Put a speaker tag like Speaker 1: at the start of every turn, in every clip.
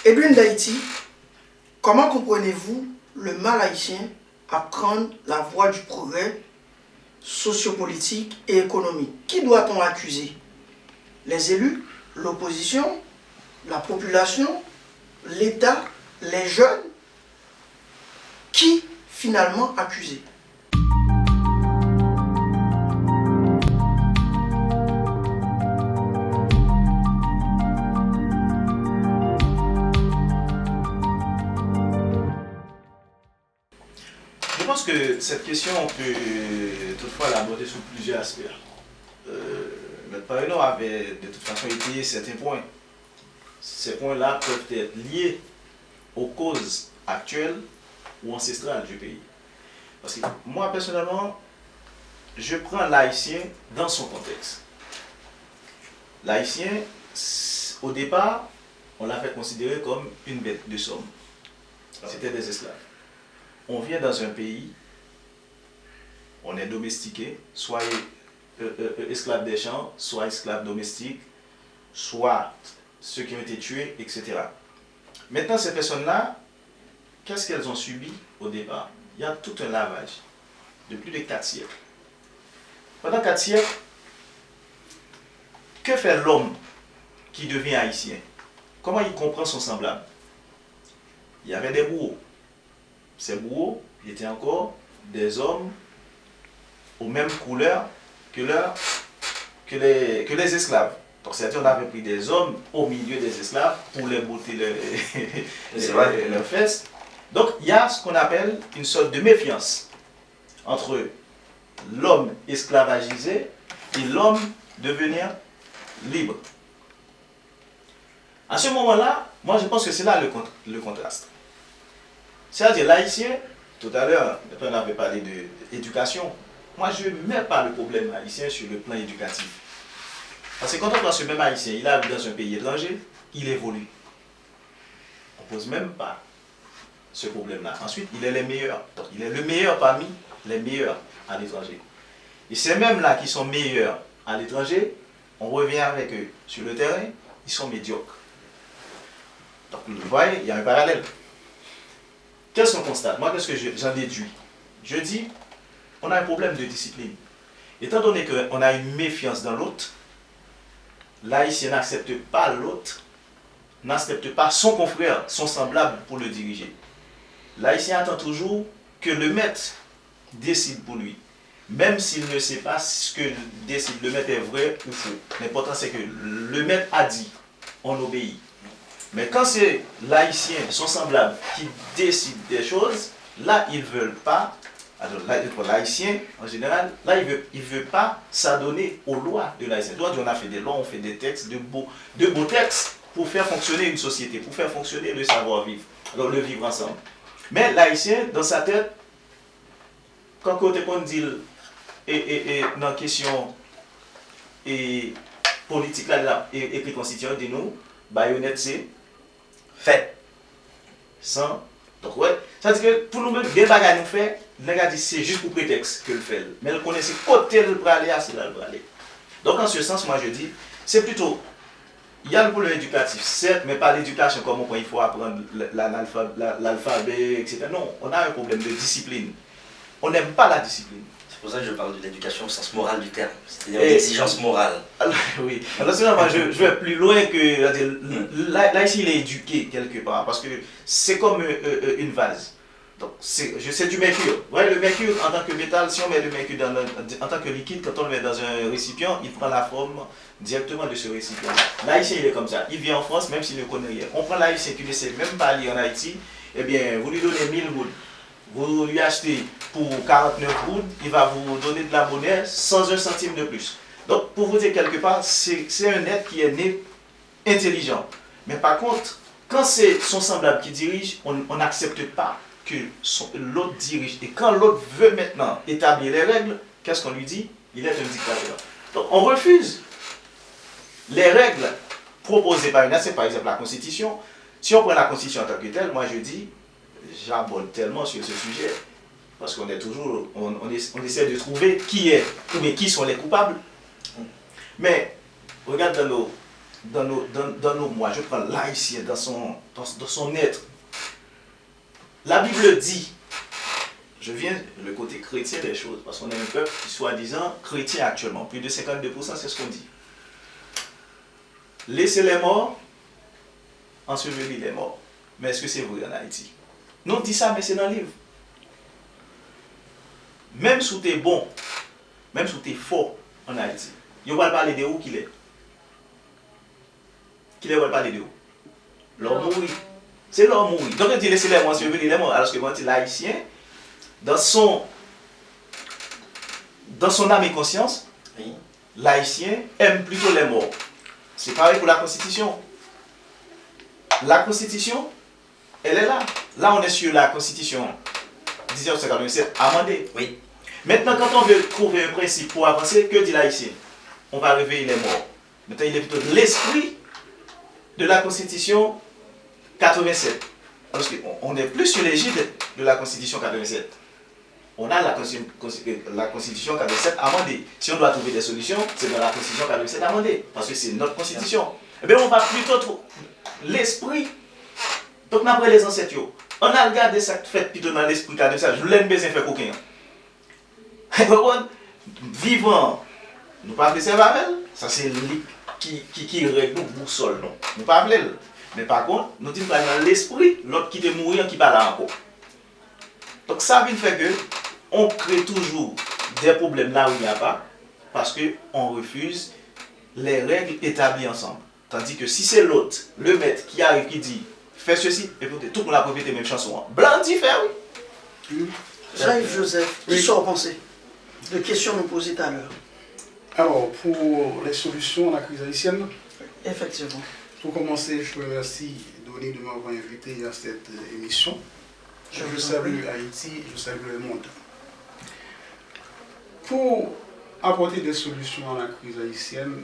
Speaker 1: Edwin d'Haïti, comment comprenez-vous le mal haïtien à prendre la voie du progrès sociopolitique et économique? Qui doit-on accuser? Les élus, l'opposition, la population, l'État, les jeunes? Qui finalement accuser?
Speaker 2: Je pense que cette question, on peut toutefois l'aborder sous plusieurs aspects. M. Parreno avait de toute façon étayé certains points. Ces points-là peuvent être liés aux causes actuelles ou ancestrales du pays. Parce que moi, personnellement, je prends l'haïtien dans son contexte. L'haïtien, au départ, on l'avait considéré comme une bête de somme. C'était des esclaves. On vient dans un pays, on est domestiqué, soit esclaves des champs, soit esclaves domestiques, soit ceux qui ont été tués, etc. Maintenant, ces personnes-là, qu'est-ce qu'elles ont subi au départ? Il y a tout un lavage de plus de 4 siècles. Pendant 4 siècles, que fait l'homme qui devient haïtien? Comment il comprend son semblable? Il y avait des bourreaux. Ces bourreaux étaient encore des hommes aux mêmes couleurs que les esclaves. Donc c'est-à-dire qu'on avait pris des hommes au milieu des esclaves pour les botter leurs fesses. Donc il y a ce qu'on appelle une sorte de méfiance entre l'homme esclavagisé et l'homme devenir libre. À ce moment-là, moi je pense que c'est là le contraste. C'est-à-dire l'haïtien, tout à l'heure, on avait parlé d'éducation. Moi, je ne mets pas le problème haïtien sur le plan éducatif. Parce que quand on prend ce même haïtien, il a vu dans un pays étranger, il évolue. On ne pose même pas ce problème-là. Ensuite, il est le meilleur. Donc, il est le meilleur parmi les meilleurs à l'étranger. Et ces mêmes-là qui sont meilleurs à l'étranger, on revient avec eux sur le terrain, ils sont médiocres. Donc, vous voyez, il y a un parallèle. Qu'est-ce qu'on constate? Moi, qu'est-ce que j'en déduis? Je dis, on a un problème de discipline. Étant donné qu'on a une méfiance dans l'autre, l'haïtien n'accepte pas l'autre, n'accepte pas son confrère, son semblable pour le diriger. L'haïtien attend toujours que le maître décide pour lui, même s'il ne sait pas ce que décide le maître est vrai ou faux. L'important c'est que le maître a dit, on obéit. Mais quand c'est l'haïtien, son semblable, qui décide des choses, là, ils ne veulent pas, alors l'haïtien, en général, là, il veut pas s'adonner aux lois de l'haïtien. On a fait des lois, on fait des textes, de beaux textes pour faire fonctionner une société, pour faire fonctionner le savoir-vivre, alors le vivre ensemble. Mais l'haïtien, dans sa tête, quand on dit, et dans la question politique, là, et constituant de nous, baïonnette, c'est fait. Sans. Donc, ouais. Ça veut dire que pour nous-mêmes, des bagages nous fait, c'est juste pour prétexte que le fait. Mais le connaît, c'est côté le braler, c'est là le braler. Donc, en ce sens, moi je dis, c'est plutôt. Il y a le problème éducatif, certes, mais pas l'éducation comme il faut apprendre l'alphabet, etc. Non, on a un problème de discipline. On n'aime pas la discipline.
Speaker 3: C'est pour ça que je parle de l'éducation au sens moral du terme, c'est-à-dire l'exigence morale.
Speaker 2: Alors, oui, alors moi je vais plus loin que. Là, ici, il est éduqué quelque part, parce que c'est comme une vase. Donc, c'est du mercure. Ouais, le mercure, en tant que métal, si on met le mercure en tant que liquide, quand on le met dans un récipient, il prend la forme directement de ce récipient. L'haïtien, il est comme ça. Il vient en France, même s'il ne connaît rien. On prend l'haïtien qui ne sait même pas lire en Haïti, eh bien, vous lui donnez 1000 gouttes. Vous lui achetez pour 49 gouttes, il va vous donner de la monnaie sans un centime de plus. Donc, pour vous dire quelque part, c'est un être qui est né intelligent. Mais par contre, quand c'est son semblable qui dirige, on n'accepte pas que l'autre dirige. Et quand l'autre veut maintenant établir les règles, qu'est-ce qu'on lui dit? Il est un dictateur. Donc, on refuse les règles proposées par une nation, par exemple la Constitution. Si on prend la Constitution en tant que telle, moi je dis, j'aborde tellement sur ce sujet, parce qu'on est toujours, on essaie de trouver qui est, ou bien qui sont les coupables. Mais, regarde dans nos moi, je prends l'haïtien dans son être. La Bible dit, je viens le côté chrétien des choses, parce qu'on est un peuple qui soi-disant chrétien actuellement, plus de 52%, c'est ce qu'on dit. Laissez les morts, ensevelir les morts. Mais est-ce que c'est vrai en Haïti? Nous on dit ça, mais c'est dans le livre. Même si tu es bon, même si tu es fort en Haïti, il va parler de où qu'il est. Qu'il va parler de où? L'homme mourit. C'est l'homme mourit. Donc il dit laissez les morts, ensevelir les morts. Alors que quand il est l'haïtien, dans son âme et conscience, oui, l'haïtien aime plutôt les morts. C'est pareil pour la Constitution. La Constitution, elle est là. Là, on est sur la Constitution 1957 amendée.
Speaker 3: Oui.
Speaker 2: Maintenant, quand on veut trouver un principe pour avancer, que dit l'haïtien? On va réveiller les morts. Maintenant, il est plutôt l'esprit de la Constitution 87. Parce qu'on n'est plus sur l'égide de la Constitution 87. On a la Constitution 87 amendée. Si on doit trouver des solutions, c'est dans la Constitution 87 amendée. Parce que c'est notre Constitution. Eh bien, on va plutôt trouver l'esprit. Donc, après les ancêtres, on a regardé ça fait plutôt dans l'esprit 87. Je voulais besoin faire coquin. Vivant, nous ne pouvons pas faire avec. Ça, c'est lui qui règle nous boussole. Nous ne pouvons pas appeler. Mais par contre, nous disons dans l'esprit, l'autre qui est mourir, qui parle encore. Donc, ça veut faire que on crée toujours des problèmes là où il n'y a pas, parce qu'on refuse les règles établies ensemble. Tandis que si c'est l'autre, le maître qui arrive, qui dit fais ceci, et tout le monde a répété la même chanson. Blanc dit fait oui.
Speaker 1: Jean-Yves Joseph, qui sont pensés de questions nous posées tout à l'heure?
Speaker 4: Alors, pour les solutions à la crise haïtienne,
Speaker 1: effectivement.
Speaker 4: Pour commencer, je remercie Denis de m'avoir invité à cette émission. Je salue Haïti, je salue le monde. Pour apporter des solutions à la crise haïtienne,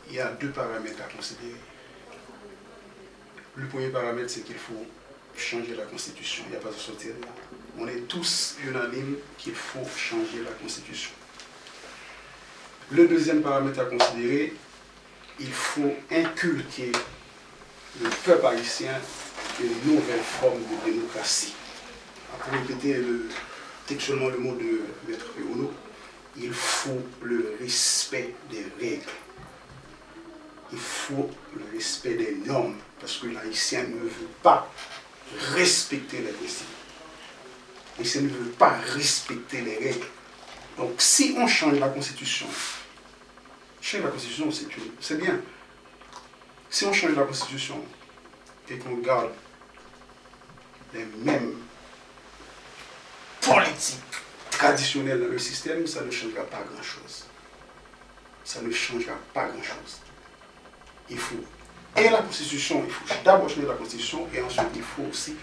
Speaker 4: il y a deux paramètres à considérer. Le premier paramètre, c'est qu'il faut changer la Constitution. Il n'y a pas de sortir de là. On est tous unanimes qu'il faut changer la Constitution. Le deuxième paramètre à considérer, il faut inculquer le peuple haïtien une nouvelle forme de démocratie. Pour répéter textuellement le mot de Maître Péono, il faut le respect des règles. Il faut le respect des normes, parce que l'haïtien ne veut pas respecter les principes. L'haïtien ne veut pas respecter les règles. Donc si on change la Constitution, c'est bien. Si on change la Constitution et qu'on garde les mêmes politiques traditionnelles dans le système, ça ne changera pas grand-chose. Ça ne changera pas grand-chose. Il faut la Constitution, il faut d'abord changer la Constitution et ensuite il faut aussi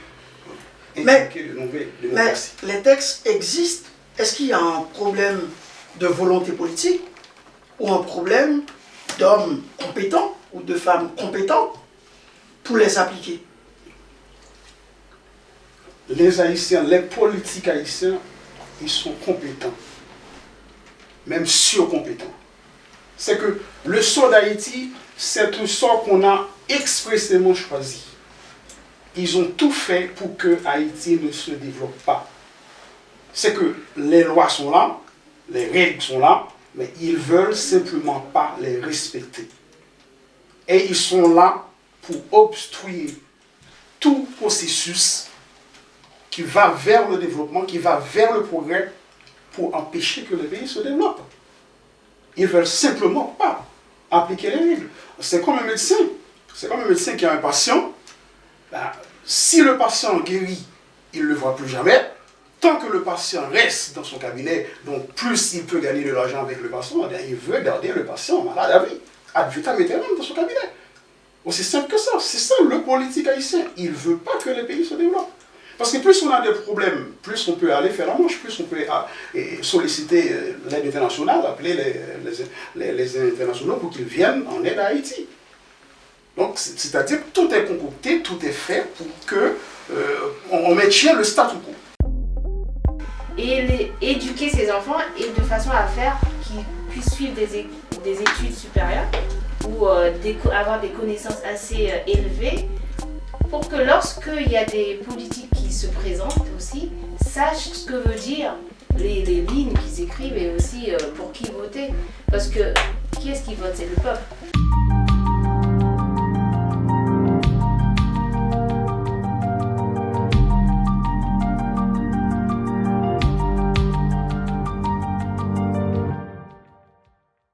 Speaker 4: inculquer de nouvelles démocraties.
Speaker 1: Mais les textes existent. Est-ce qu'il y a un problème de volonté politique ou un problème d'hommes compétents ou de femmes compétentes pour les appliquer?
Speaker 4: Les Haïtiens, les politiques haïtiens, ils sont compétents, même surcompétents. C'est que le sort d'Haïti, c'est un sort qu'on a expressément choisi. Ils ont tout fait pour que Haïti ne se développe pas. C'est que les lois sont là, les règles sont là, mais ils ne veulent simplement pas les respecter. Et ils sont là pour obstruer tout processus qui va vers le développement, qui va vers le progrès, pour empêcher que le pays se développe. Ils ne veulent simplement pas appliquer les règles. C'est comme un médecin. C'est comme un médecin qui a un patient. Ben, si le patient guérit, il ne le voit plus jamais. Tant que le patient reste dans son cabinet, donc plus il peut gagner de l'argent avec le patient, il veut garder le patient malade à vie, ad vitam aeternam dans son cabinet. Aussi simple que ça. C'est ça le politique haïtien. Il ne veut pas que le pays se développe. Parce que plus on a des problèmes, plus on peut aller faire la manche, plus on peut solliciter l'aide internationale, appeler les internationaux pour qu'ils viennent en aide à Haïti. Donc, c'est-à-dire que tout est concocté, tout est fait pour qu'on maintienne le statu quo.
Speaker 5: Et éduquer ses enfants et de façon à faire qu'ils puissent suivre des études supérieures ou avoir des connaissances assez élevées pour que lorsqu'il y a des politiques qui se présentent aussi, sachent ce que veut dire les lignes qu'ils écrivent et aussi pour qui voter. Parce que qui est-ce qui vote? C'est le peuple.